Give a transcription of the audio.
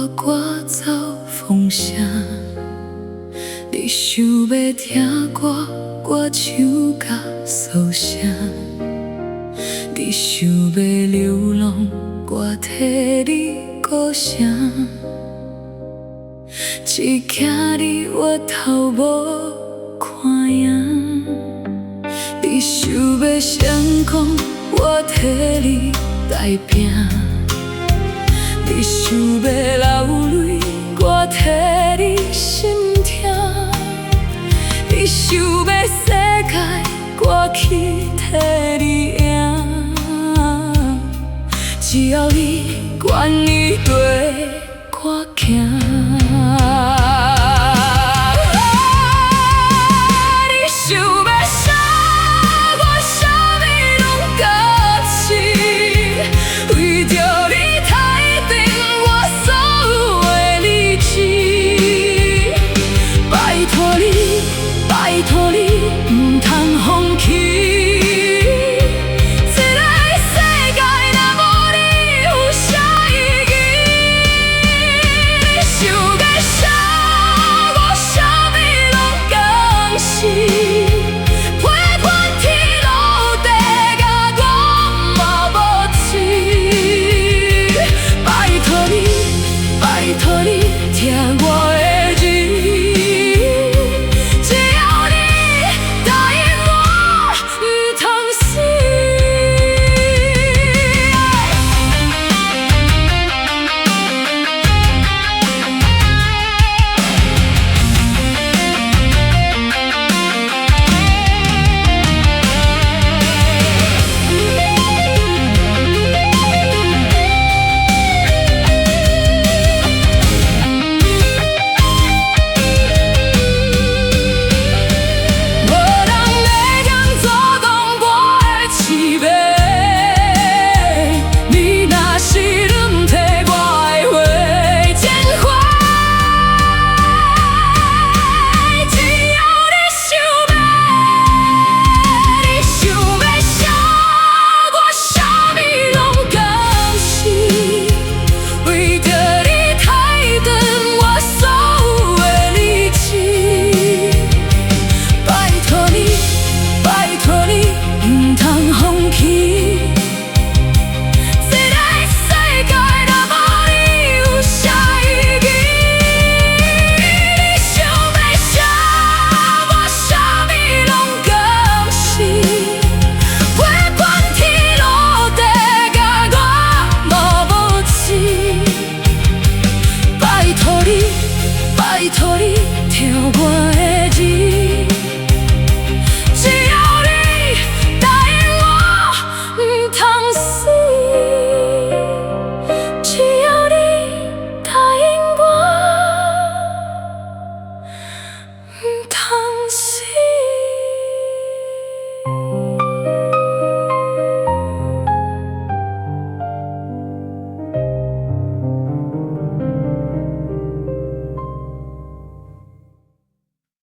我赶走风声，你想要听歌，我唱甲肃声；你想要流浪，我替你鼓声。只惊你我头无看影，你想要成功，我替你打拼。你想要流泪，我替你心痛；你想要世界，我去替你赢。只要你愿意跟我行。拜托你，唔通放弃。这个世界若无你，有啥意义？你想要啥，我啥物拢甘是。陪伴天落地，甲我嘛无痴。拜托你，拜托你，听。